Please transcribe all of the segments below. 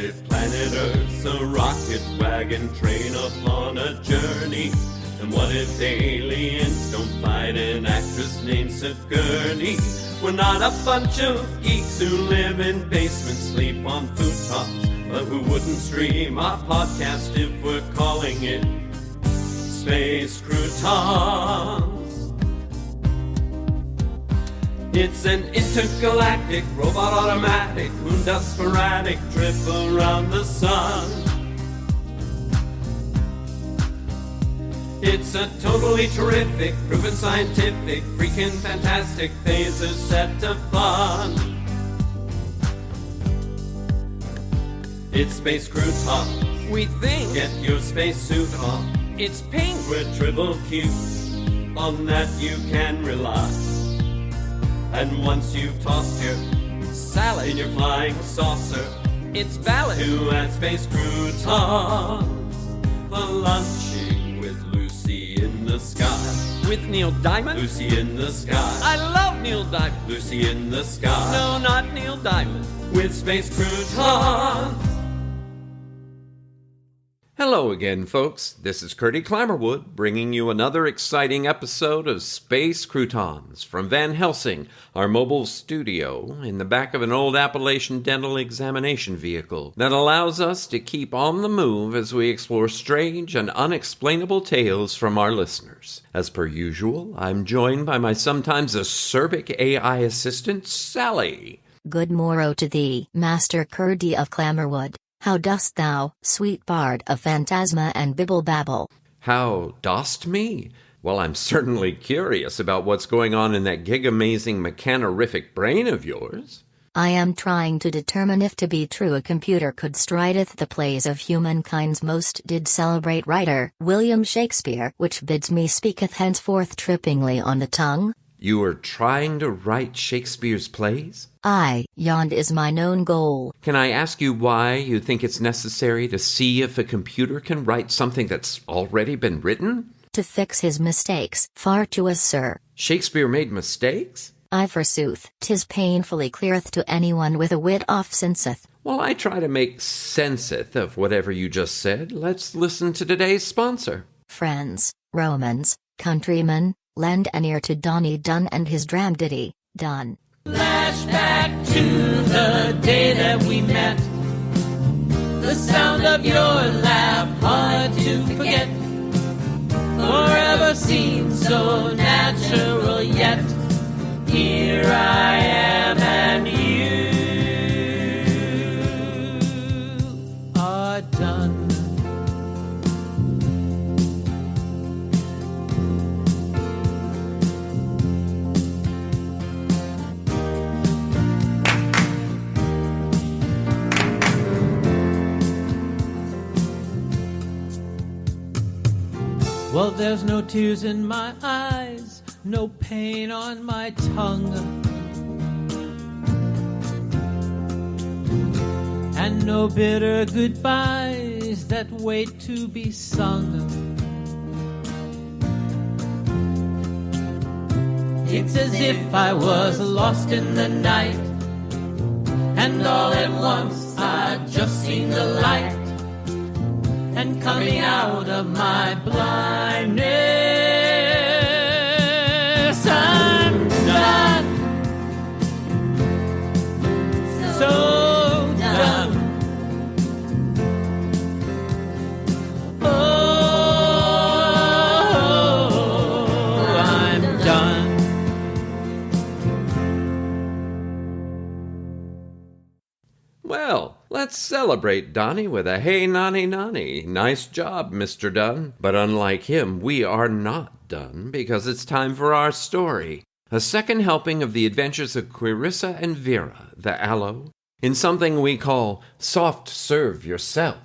it planet Earth's a rocket wagon train upon a journey? And what if aliens don't fight an actress named Sigourney? We're not a bunch of geeks who live in basements, sleep on futon's, but who wouldn't stream our podcast if we're calling it Space Croutons. It's an intergalactic, robot automatic, moon dust sporadic trip around the sun. It's a totally terrific, proven scientific, freaking fantastic phaser set to fun. It's Space Croutons. We think. Get your spacesuit on. It's pink. We're triple cute. On that you can rely. And once you've tossed your salad in your flying saucer, it's valid to add Space Croutons for lunching with Lucy in the sky. With Neil Diamond? Lucy in the sky. I love Neil Diamond. Lucy in the sky. No, not Neil Diamond. With Space Croutons. Hello again, folks. This is Curdy Clammerwood, bringing you another exciting episode of Space Croutons from Van Helsing, our mobile studio in the back of an old Appalachian dental examination vehicle that allows us to keep on the move as we explore strange and unexplainable tales from our listeners. As per usual, I'm joined by my sometimes acerbic AI assistant, Sally. Good morrow to thee, Master Curdy of Clammerwood. How dost thou, sweet bard of phantasma and bibble babble? How dost me? Well, I'm certainly curious about what's going on in that gig-amazing mechanorific brain of yours. I am trying to determine if to be true a computer could strideth the plays of humankind's most did celebrate writer, William Shakespeare, which bids me speaketh henceforth trippingly on the tongue. You are trying to write Shakespeare's plays? Aye, yond is my known goal. Can I ask you why you think it's necessary to see if a computer can write something that's already been written? To fix his mistakes, far to us, sir. Shakespeare made mistakes? Aye, forsooth, 'tis painfully cleareth to anyone with a wit off-senseth. While I try to make senseth of whatever you just said, let's listen to today's sponsor. Friends, Romans, countrymen, lend an ear to Donnie Dunn and his dram ditty, Dunn. Flashback to the day that we met. The sound of your laugh, hard to forget. Forever seems so natural, yet here I am and you are done. Well, there's no tears in my eyes, no pain on my tongue, and no bitter goodbyes that wait to be sung. It's as if I was lost in the night, and all at once I just seen the light. And coming out of my blindness, I'm done, so done. Oh, I'm done. Well, let's celebrate Donnie with a hey nonny nonny. Nice job, Mr. Dunn. But unlike him, we are not done because it's time for our story. A second helping of the adventures of Querissa and Vera, the Aloe, in something we call Soft Serve Yourself.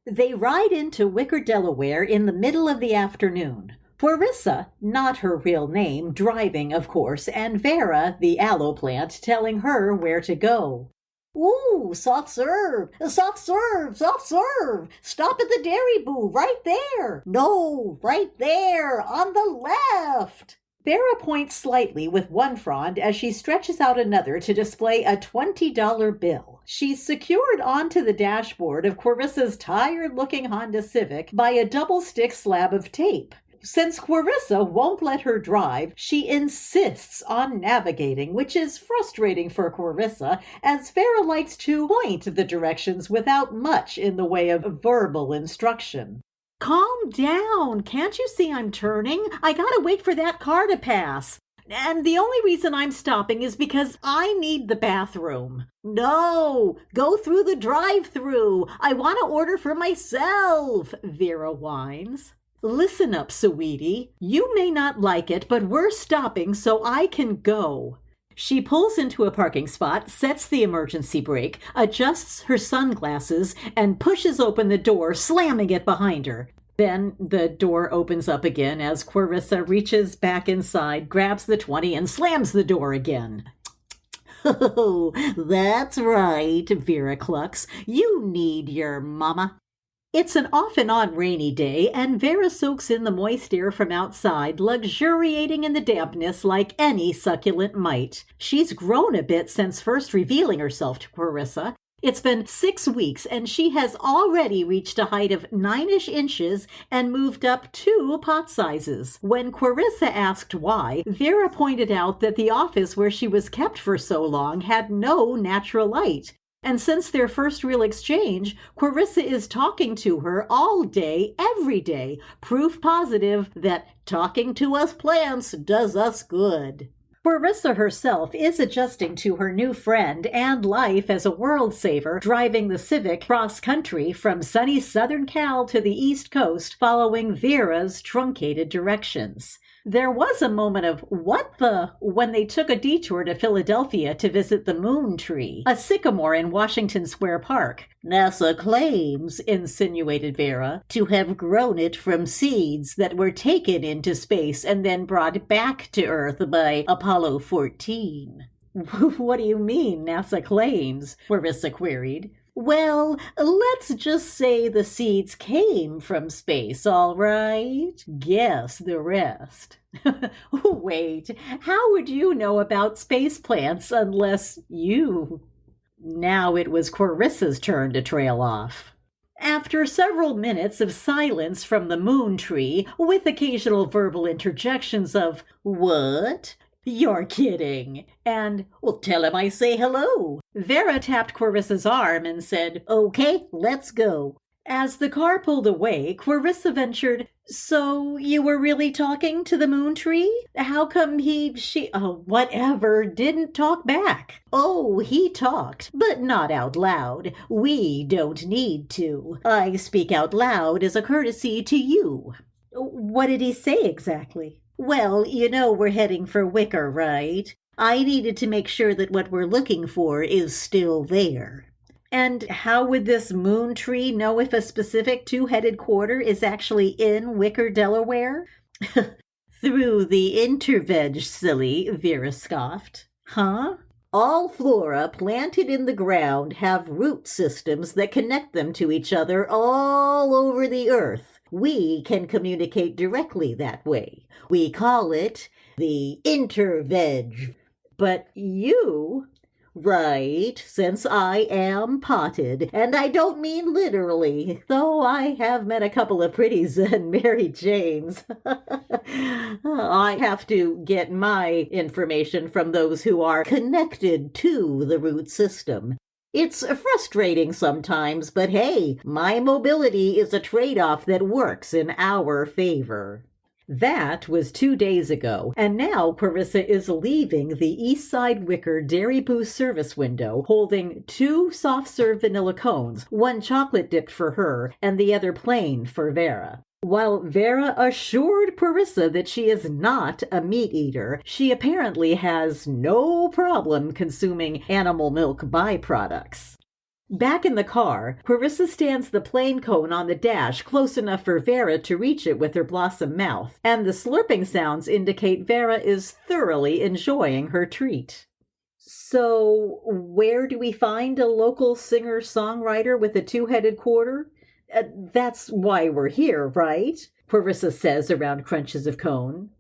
They ride into Wicker, Delaware in the middle of the afternoon. Querissa, not her real name, driving, of course, and Vera, the aloe plant, telling her where to go. Ooh, soft serve, soft serve, soft serve. Stop at the dairy boo, right there. No, right there, on the left. Vera points slightly with one frond as she stretches out another to display a $20 bill. She's secured onto the dashboard of Querissa's tired-looking Honda Civic by a double-stick slab of tape. Since Querissa won't let her drive, she insists on navigating, which is frustrating for Querissa, as Vera likes to point the directions without much in the way of verbal instruction. Calm down. Can't you see I'm turning? I gotta wait for that car to pass. And the only reason I'm stopping is because I need the bathroom. No, go through the drive-thru. I want to order for myself, Vera whines. Listen up, sweetie. You may not like it, but we're stopping so I can go. She pulls into a parking spot, sets the emergency brake, adjusts her sunglasses, and pushes open the door, slamming it behind her. Then the door opens up again as Querissa reaches back inside, grabs the 20, and slams the door again. Oh, that's right, Vera clucks. You need your mama. It's an off-and-on rainy day, and Vera soaks in the moist air from outside, luxuriating in the dampness like any succulent might. She's grown a bit since first revealing herself to Querissa. It's been 6 weeks, and she has already reached a height of 9-ish inches and moved up 2 pot sizes. When Querissa asked why, Vera pointed out that the office where she was kept for so long had no natural light. And since their first real exchange, Querissa is talking to her all day, every day, proof positive that talking to us plants does us good. Querissa herself is adjusting to her new friend and life as a world saver, driving the Civic cross-country from sunny Southern Cal to the East Coast, following Vera's truncated directions. There was a moment of, what the, when they took a detour to Philadelphia to visit the moon tree, a sycamore in Washington Square Park. NASA claims, insinuated Vera, to have grown it from seeds that were taken into space and then brought back to Earth by Apollo 14. What do you mean, NASA claims? Querissa queried. Well, let's just say the seeds came from space, all right? Guess the rest. Wait, how would you know about space plants unless you... Now it was Querissa's turn to trail off. After several minutes of silence from the moon tree, with occasional verbal interjections of, "What? You're kidding," and, "Well, tell him I say hello," Vera tapped Querissa's arm and said, "Okay, let's go." As the car pulled away, Querissa ventured, "So you were really talking to the moon tree? How come whatever, didn't talk back?" "Oh, he talked, but not out loud. We don't need to. I speak out loud as a courtesy to you." "What did he say exactly?" "Well, you know we're heading for Wicker, right? I needed to make sure that what we're looking for is still there." "And how would this moon tree know if a specific 2-headed quarter is actually in Wicker, Delaware?" "Through the interveg, silly," Vera scoffed. "Huh? All flora planted in the ground have root systems that connect them to each other all over the earth. We can communicate directly that way. We call it the interveg. But you..." "Right, since I am potted, and I don't mean literally, though I have met a couple of pretties and Mary Janes. I have to get my information from those who are connected to the root system. It's frustrating sometimes, but hey, my mobility is a trade-off that works in our favor." That was 2 days ago, and now Querissa is leaving the Eastside Wicker Dairy Boost service window, holding 2 soft-serve vanilla cones, 1 chocolate-dipped for her, and the other plain for Vera. While Vera assured Querissa that she is not a meat eater, she apparently has no problem consuming animal milk byproducts. Back in the car, Querissa stands the plain cone on the dash close enough for Vera to reach it with her blossom mouth, and the slurping sounds indicate Vera is thoroughly enjoying her treat. So, where do we find a local singer-songwriter with a two-headed quarter? That's why we're here, right? Querissa says around crunches of cone.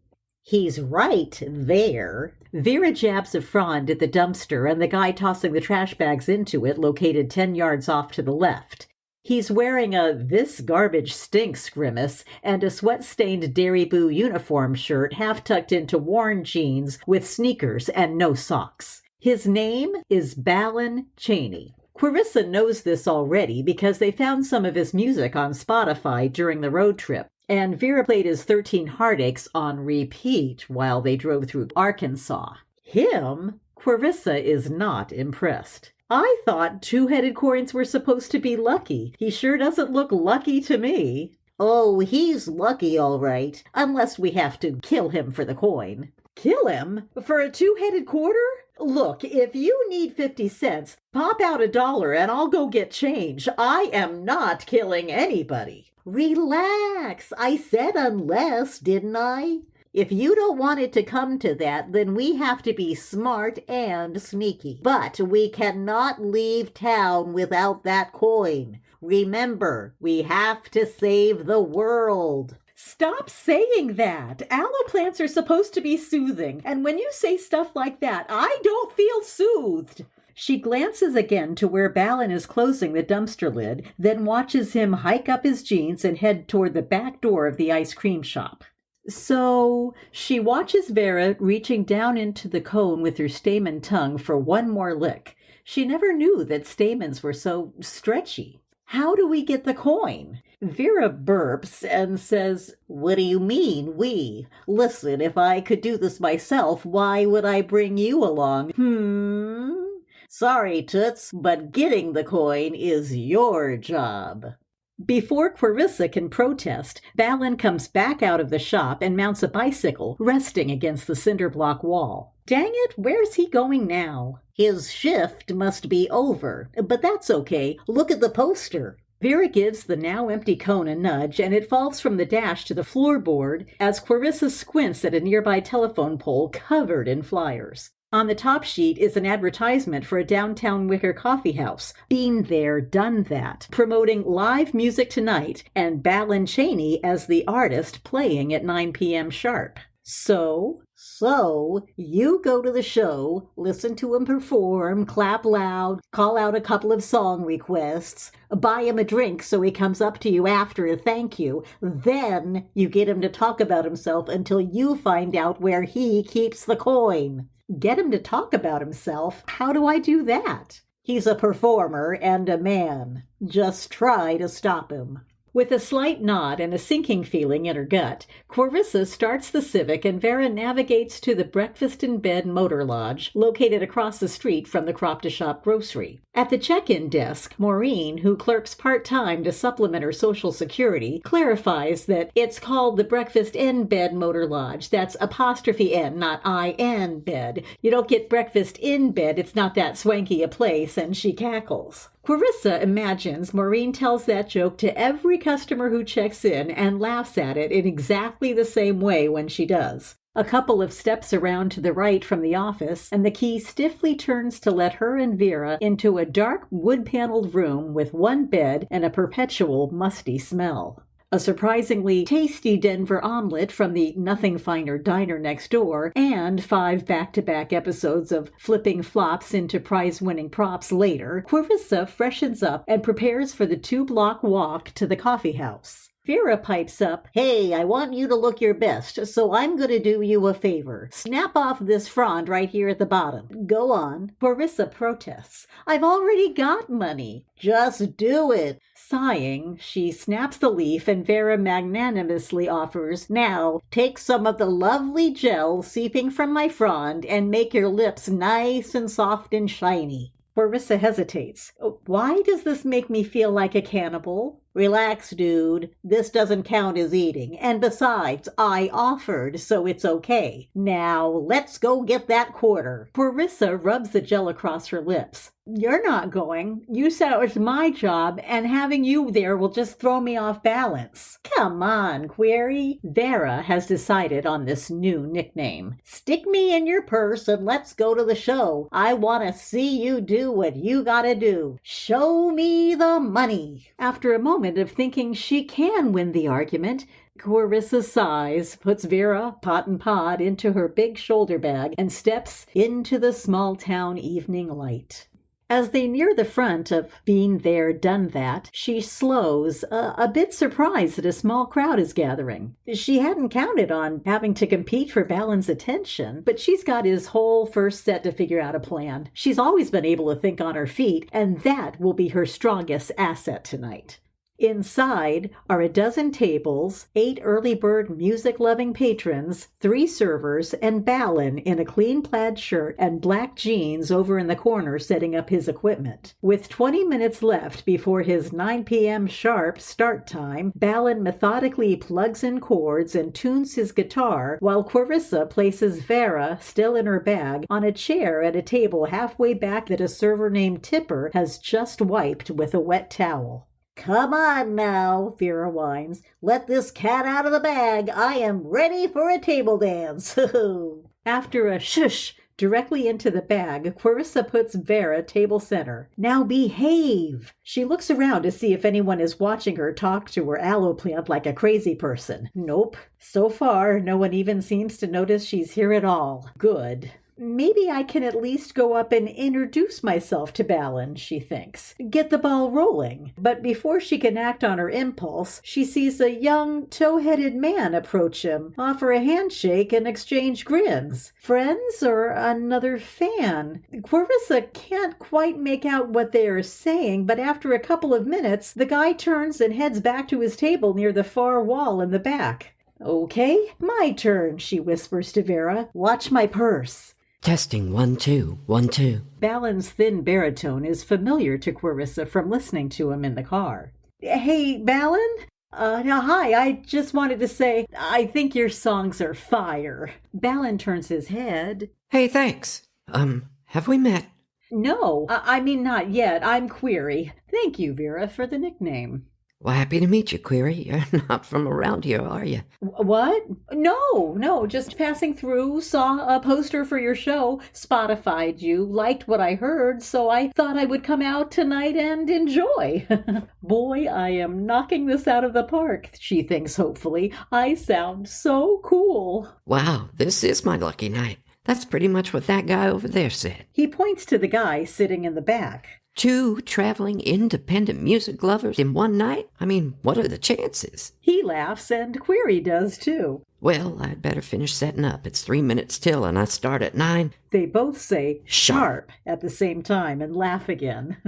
He's right there. Vera jabs a frond at the dumpster and the guy tossing the trash bags into it, located 10 yards off to the left. He's wearing a "this garbage stinks" grimace and a sweat-stained Dairy Boo uniform shirt half tucked into worn jeans with sneakers and no socks. His name is Balin Cheney. Querissa knows this already because they found some of his music on Spotify during the road trip, and Vera played his 13 Heartaches on repeat while they drove through Arkansas. Him? Querissa is not impressed. I thought two-headed coins were supposed to be lucky. He sure doesn't look lucky to me. Oh, he's lucky all right, unless we have to kill him for the coin. Kill him? For a two-headed quarter? Look, if you need 50 cents, pop out $1 and I'll go get change. I am not killing anybody. Relax. I said unless, didn't I? If you don't want it to come to that, then we have to be smart and sneaky. But we cannot leave town without that coin. Remember, we have to save the world. Stop saying that. Aloe plants are supposed to be soothing, and when you say stuff like that, I don't feel soothed. She glances again to where Balin is closing the dumpster lid, then watches him hike up his jeans and head toward the back door of the ice cream shop. So she watches Vera reaching down into the cone with her stamen tongue for one more lick. She never knew that stamens were so stretchy. How do we get the coin? Vera burps and says, What do you mean, we? Listen, if I could do this myself, why would I bring you along? Sorry, Toots, but getting the coin is your job. Before Querissa can protest, Balin comes back out of the shop and mounts a bicycle, resting against the cinder block wall. Dang it, where's he going now? His shift must be over, but that's okay. Look at the poster. Vera gives the now empty cone a nudge, and it falls from the dash to the floorboard as Querissa squints at a nearby telephone pole covered in flyers. On the top sheet is an advertisement for a downtown Wicker coffee house, Been There, Done That, promoting live music tonight and Balin Cheney as the artist playing at 9 p.m. sharp. So you go to the show, listen to him perform, clap loud, call out a couple of song requests, buy him a drink so he comes up to you after to thank you. Then you get him to talk about himself until you find out where he keeps the coin. Get him to talk about himself? How do I do that? He's a performer and a man. Just try to stop him. With a slight nod and a sinking feeling in her gut, Querissa starts the Civic and Vera navigates to the Breakfast in Bed Motor Lodge, located across the street from the Crop-to-Shop grocery. At the check-in desk, Maureen, who clerks part-time to supplement her Social Security, clarifies that it's called the Breakfast in Bed Motor Lodge. That's 'N, not I-N bed. You don't get breakfast in bed, it's not that swanky a place, and she cackles. Querissa imagines Maureen tells that joke to every customer who checks in and laughs at it in exactly the same way when she does. A couple of steps around to the right from the office, and the key stiffly turns to let her and Vera into a dark wood-paneled room with one bed and a perpetual musty smell. A surprisingly tasty Denver omelet from the Nothing Finer diner next door, and 5 back-to-back episodes of flipping flops into prize-winning props later, Querissa freshens up and prepares for the 2-block walk to the coffee house. Vera pipes up, Hey, I want you to look your best, so I'm going to do you a favor. Snap off this frond right here at the bottom. Go on. Querissa protests, I've already got money. Just do it. Sighing, she snaps the leaf and Vera magnanimously offers, Now, take some of the lovely gel seeping from my frond and make your lips nice and soft and shiny. Querissa hesitates. Why does this make me feel like a cannibal? Relax, dude. This doesn't count as eating. And besides, I offered, so it's okay. Now, let's go get that quarter. Querissa rubs the gel across her lips. You're not going. You said it was my job, and having you there will just throw me off balance. Come on, Query. Vera has decided on this new nickname. Stick me in your purse and let's go to the show. I want to see you do what you gotta do. Show me the money. After a moment of thinking she can win the argument, Querissa sighs, puts Vera, pot and pod, into her big shoulder bag, and steps into the small-town evening light. As they near the front of Been There, Done That, she slows, a bit surprised that a small crowd is gathering. She hadn't counted on having to compete for Balon's attention, but she's got his whole first set to figure out a plan. She's always been able to think on her feet, and that will be her strongest asset tonight. Inside are a dozen tables, 8 early bird music-loving patrons, 3 servers, and Balon in a clean plaid shirt and black jeans over in the corner setting up his equipment. With 20 minutes left before his 9 p.m. sharp start time, Balon methodically plugs in chords and tunes his guitar while Querissa places Vera, still in her bag, on a chair at a table halfway back that a server named Tipper has just wiped with a wet towel. Come on now, Vera whines. Let this cat out of the bag. I am ready for a table dance. After a shush directly into the bag, Querissa puts Vera table center. Now behave. She looks around to see if anyone is watching her talk to her aloe plant like a crazy person. Nope. So far, no one even seems to notice she's here at all. Good. Maybe I can at least go up and introduce myself to Balon, she thinks. Get the ball rolling. But before she can act on her impulse, she sees a young, tow-headed man approach him, offer a handshake, and exchange grins. Friends or another fan? Querissa can't quite make out what they are saying, but after a couple of minutes, the guy turns and heads back to his table near the far wall in the back. Okay, my turn, she whispers to Vera. Watch my purse. Testing 1 2 1 2. Balon's thin baritone is familiar to Querissa from listening to him in the car. Hey, Balon? Hi, I just wanted to say, I think your songs are fire. Balon turns his head. Hey, thanks. Have we met? No, I mean not yet. I'm Query. Thank you, Vera, for the nickname. Well, happy to meet you, Query. You're not from around here, are you? What? No, just passing through, saw a poster for your show, Spotified you, liked what I heard, so I thought I would come out tonight and enjoy. Boy, I am knocking this out of the park, she thinks hopefully. I sound so cool. Wow, this is my lucky night. That's pretty much what that guy over there said. He points to the guy sitting in the back. 2 traveling independent music lovers in one night? I mean, what are the chances? He laughs, and Query does too. Well, I'd better finish setting up. It's 3 minutes till, and I start at 9. They both say sharp at the same time and laugh again.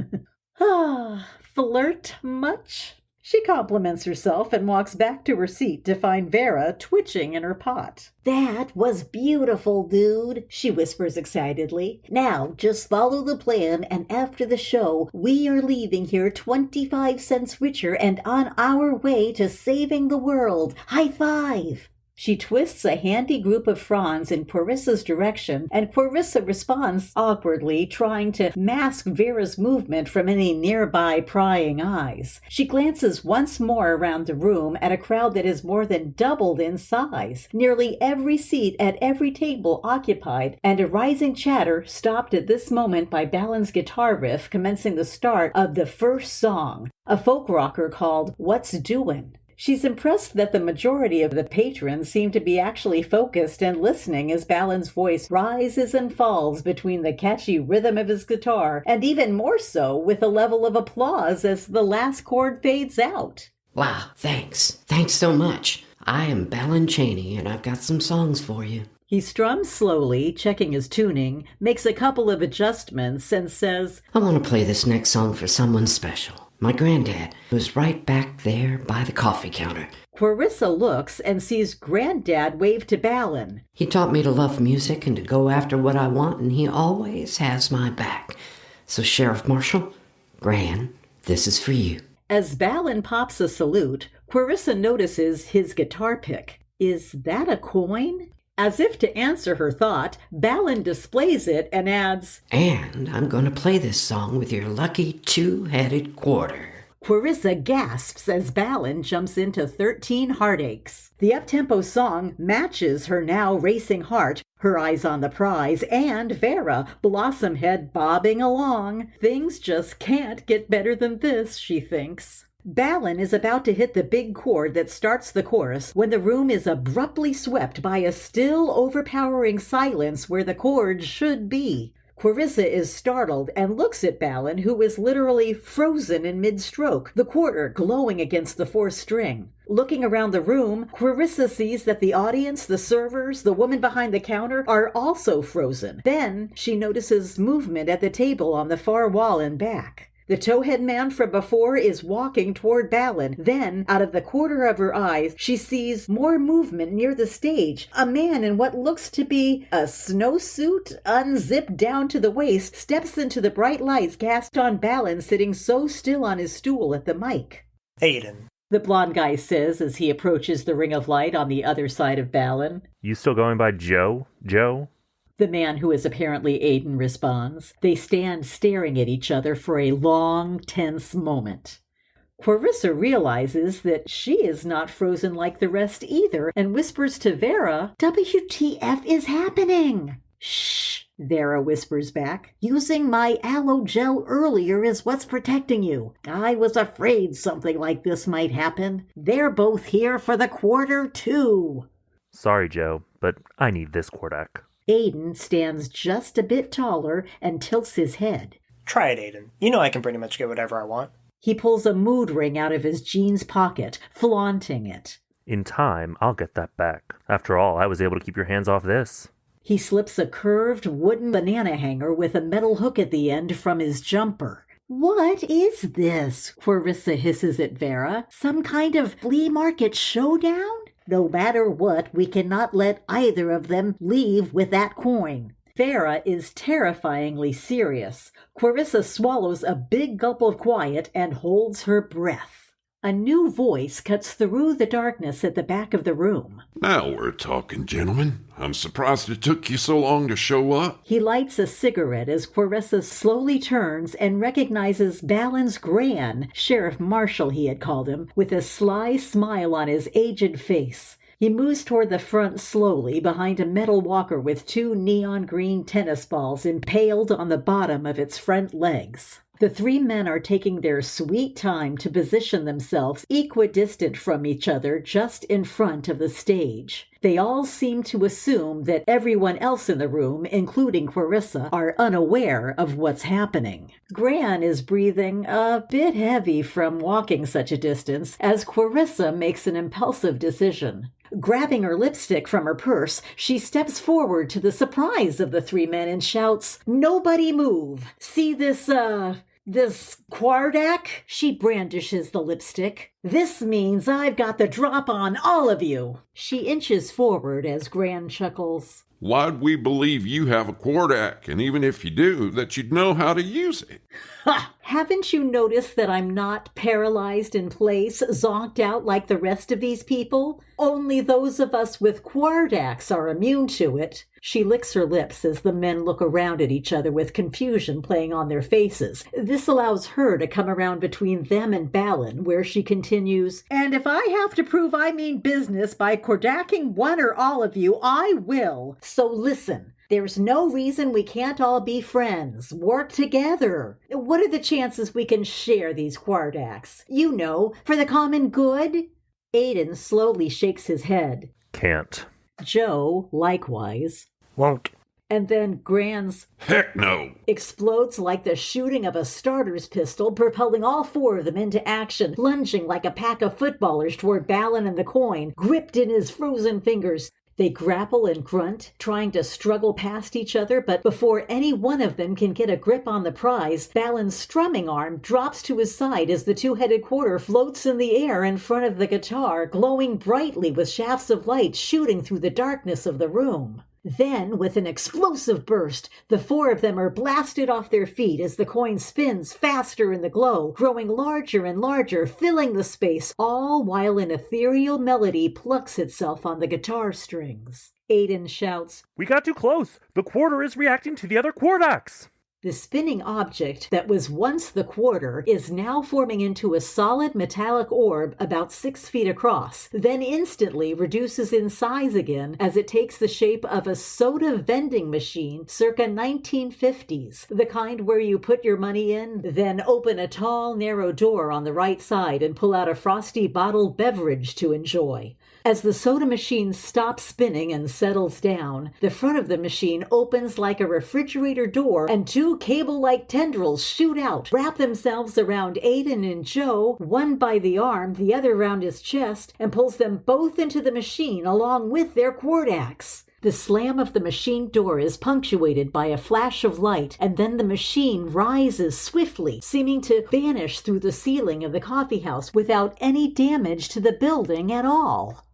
Flirt much? She compliments herself and walks back to her seat to find Vera twitching in her pot. That was beautiful, dude, she whispers excitedly. Now, just follow the plan, and after the show, we are leaving here 25 cents richer and on our way to saving the world. High five! She twists a handy group of fronds in Querissa's direction, and Querissa responds awkwardly, trying to mask Vera's movement from any nearby prying eyes. She glances once more around the room at a crowd that has more than doubled in size, nearly every seat at every table occupied, and a rising chatter stopped at this moment by Balon's guitar riff commencing the start of the first song, a folk rocker called What's Doin'. She's impressed that the majority of the patrons seem to be actually focused and listening as Balon's voice rises and falls between the catchy rhythm of his guitar, and even more so with a level of applause as the last chord fades out. Wow, thanks. Thanks so much. I am Balon Cheney, and I've got some songs for you. He strums slowly, checking his tuning, makes a couple of adjustments, and says, I want to play this next song for someone special. My granddad, who's right back there by the coffee counter. Querissa looks and sees Granddad wave to Balon. He taught me to love music and to go after what I want, and he always has my back. So, Sheriff Marshal, Gran, this is for you. As Balin pops a salute, Querissa notices his guitar pick. Is that a coin? As if to answer her thought, Balin displays it and adds, And I'm going to play this song with your lucky two-headed quarter. Querissa gasps as Balin jumps into 13 Heartaches. The up-tempo song matches her now racing heart, her eyes on the prize, and Vera, blossom head bobbing along. Things just can't get better than this, she thinks. Balin is about to hit the big chord that starts the chorus when the room is abruptly swept by a still overpowering silence where the chord should be. Querissa is startled and looks at Balin, who is literally frozen in mid-stroke, the quarter glowing against the fourth string. Looking around the room, Querissa sees that the audience, the servers, the woman behind the counter are also frozen. Then she notices movement at the table on the far wall and back. The towhead man from before is walking toward Balin. Then, out of the corner of her eyes, she sees more movement near the stage. A man in what looks to be a snowsuit, unzipped down to the waist, steps into the bright lights cast on Balin sitting so still on his stool at the mic. Aiden. The blonde guy says as he approaches the ring of light on the other side of Balin. You still going by Joe? Joe? The man who is apparently Aiden responds. They stand staring at each other for a long, tense moment. Querissa realizes that she is not frozen like the rest either and whispers to Vera, WTF is happening? Shh, Vera whispers back. Using my aloe gel earlier is what's protecting you. I was afraid something like this might happen. They're both here for the quarter, too. Sorry, Joe, but I need this Kordak. Aiden stands just a bit taller and tilts his head. Try it, Aiden. You know I can pretty much get whatever I want. He pulls a mood ring out of his jeans pocket, flaunting it. In time, I'll get that back. After all, I was able to keep your hands off this. He slips a curved wooden banana hanger with a metal hook at the end from his jumper. What is this? Querissa hisses at Vera. Some kind of flea market showdown? No matter what, we cannot let either of them leave with that coin. Vera is terrifyingly serious. Querissa swallows a big gulp of quiet and holds her breath. A new voice cuts through the darkness at the back of the room. Now we're talking, gentlemen. I'm surprised it took you so long to show up. He lights a cigarette as Querissa slowly turns and recognizes Balin's Gran, Sheriff Marshal he had called him, with a sly smile on his aged face. He moves toward the front slowly behind a metal walker with 2 neon green tennis balls impaled on the bottom of its front legs. The 3 men are taking their sweet time to position themselves equidistant from each other just in front of the stage. They all seem to assume that everyone else in the room, including Querissa, are unaware of what's happening. Gran is breathing a bit heavy from walking such a distance as Querissa makes an impulsive decision. Grabbing her lipstick from her purse, she steps forward to the surprise of the 3 men and shouts, "Nobody move! See this Quardak?" She brandishes the lipstick. "This means I've got the drop on all of you." She inches forward as Gran chuckles. Why'd we believe you have a Kordak, and even if you do, that you'd know how to use it? Ha! Haven't you noticed that I'm not paralyzed in place, zonked out like the rest of these people? Only those of us with Quardaks are immune to it. She licks her lips as the men look around at each other with confusion playing on their faces. This allows her to come around between them and Balin, where she continues, "And if I have to prove I mean business by Kordaking one or all of you, I will. So listen. There's no reason we can't all be friends. Work together. What are the chances we can share these Quardaks? You know, for the common good?" Aiden slowly shakes his head. Can't. Joe, likewise. Won't. And then Gran's Heck no! explodes like the shooting of a starter's pistol, propelling all 4 of them into action, lunging like a pack of footballers toward Balin and the coin, gripped in his frozen fingers. They grapple and grunt, trying to struggle past each other, but before any one of them can get a grip on the prize, Balin's strumming arm drops to his side as the 2-headed quarter floats in the air in front of the guitar, glowing brightly with shafts of light shooting through the darkness of the room. Then, with an explosive burst, the four of them are blasted off their feet as the coin spins faster in the glow, growing larger and larger, filling the space, all while an ethereal melody plucks itself on the guitar strings. Aiden shouts, "We got too close! The quarter is reacting to the other quartaks!" The spinning object that was once the quarter is now forming into a solid metallic orb about 6 feet across, then instantly reduces in size again as it takes the shape of a soda vending machine circa 1950s, the kind where you put your money in, then open a tall, narrow door on the right side and pull out a frosty bottled beverage to enjoy. As the soda machine stops spinning and settles down, the front of the machine opens like a refrigerator door and 2 cable-like tendrils shoot out, wrap themselves around Aiden and Joe, one by the arm, the other around his chest, and pulls them both into the machine along with their quartaks. The slam of the machine door is punctuated by a flash of light, and then the machine rises swiftly, seeming to vanish through the ceiling of the coffee house without any damage to the building at all.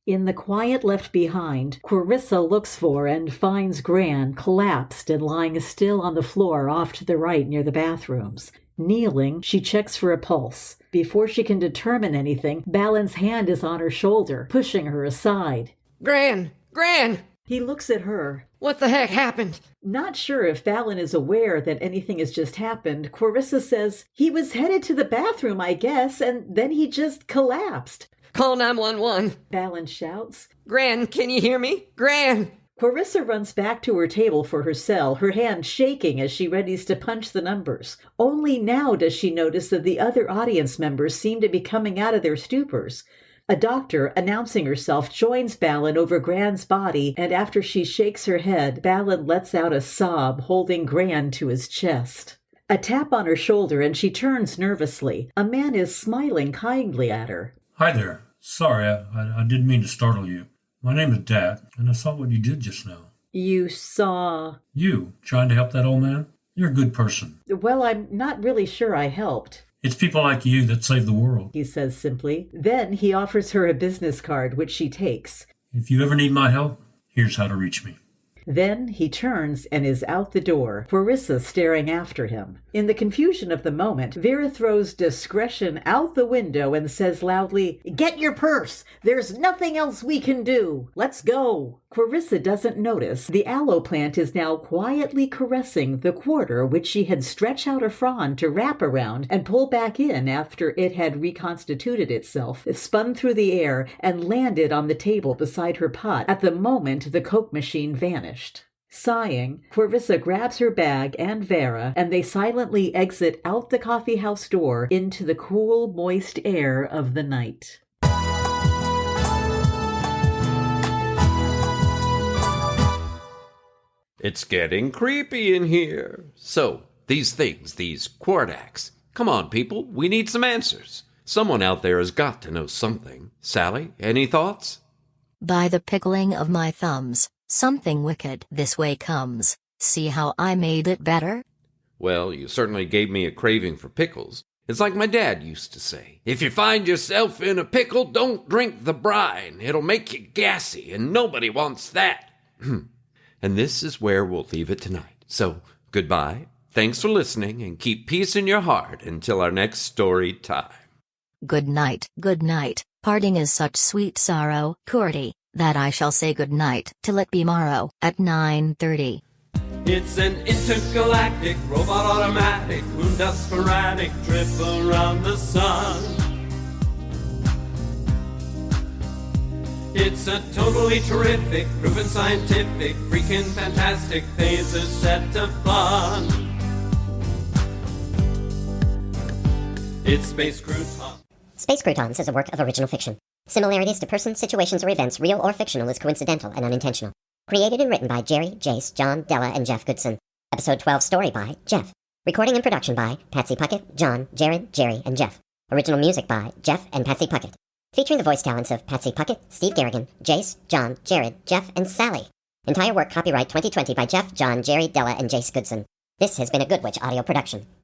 In the quiet left behind, Querissa looks for and finds Gran collapsed and lying still on the floor off to the right near the bathrooms. Kneeling, she checks for a pulse. Before she can determine anything, Balon's hand is on her shoulder, pushing her aside. Gran! Gran! He looks at her. What the heck happened? Not sure if Balon is aware that anything has just happened, Querissa says, "He was headed to the bathroom, I guess, and then he just collapsed." Call 911. Balon shouts. Gran, can you hear me? Gran! Querissa runs back to her table for her cell, her hand shaking as she readies to punch the numbers. Only now does she notice that the other audience members seem to be coming out of their stupors. A doctor, announcing herself, joins Balon over Gran's body, and after she shakes her head, Balon lets out a sob, holding Gran to his chest. A tap on her shoulder, and she turns nervously. A man is smiling kindly at her. Hi there. Sorry, I didn't mean to startle you. My name is Dad, and I saw what you did just now. You saw... You, trying to help that old man? You're a good person. Well, I'm not really sure I helped. It's people like you that save the world. He says simply. Then he offers her a business card, which she takes. If you ever need my help, here's how to reach me. Then he turns and is out the door, Querissa staring after him. In the confusion of the moment, Vera throws discretion out the window and says loudly, "Get your purse! There's nothing else we can do! Let's go!" Querissa doesn't notice the aloe plant is now quietly caressing the quarter which she had stretched out a frond to wrap around and pull back in after it had reconstituted itself, spun through the air, and landed on the table beside her pot at the moment the Coke machine vanished. Sighing, Querissa grabs her bag and Vera, and they silently exit out the coffee house door into the cool, moist air of the night. It's getting creepy in here. So, these things, these quartaks. Come on, people, we need some answers. Someone out there has got to know something. Sally, any thoughts? By the pickling of my thumbs, something wicked this way comes. See how I made it better? Well, you certainly gave me a craving for pickles. It's like my dad used to say, if you find yourself in a pickle, don't drink the brine. It'll make you gassy, and nobody wants that. And this is where we'll leave it tonight. So, goodbye, thanks for listening, and keep peace in your heart until our next story time. Good night, parting is such sweet sorrow, Cordy, that I shall say good night till it be morrow, at 9:30. It's an intergalactic, robot automatic, moondust sporadic trip around the sun. It's a totally terrific, proven scientific, freaking fantastic phase is set to fun. It's Space Croutons. Space Croutons is a work of original fiction. Similarities to persons, situations, or events, real or fictional, is coincidental and unintentional. Created and written by Jerry, Jace, John, Della, and Jeff Goodson. Episode 12 story by Jeff. Recording and production by Patsy Puckett, John, Jared, Jerry, and Jeff. Original music by Jeff and Patsy Puckett. Featuring the voice talents of Patsy Puckett, Steve Garrigan, Jace, John, Jared, Jeff, and Sally. Entire work copyright 2020 by Jeff, John, Jerry, Della, and Jace Goodson. This has been a Good Witch audio production.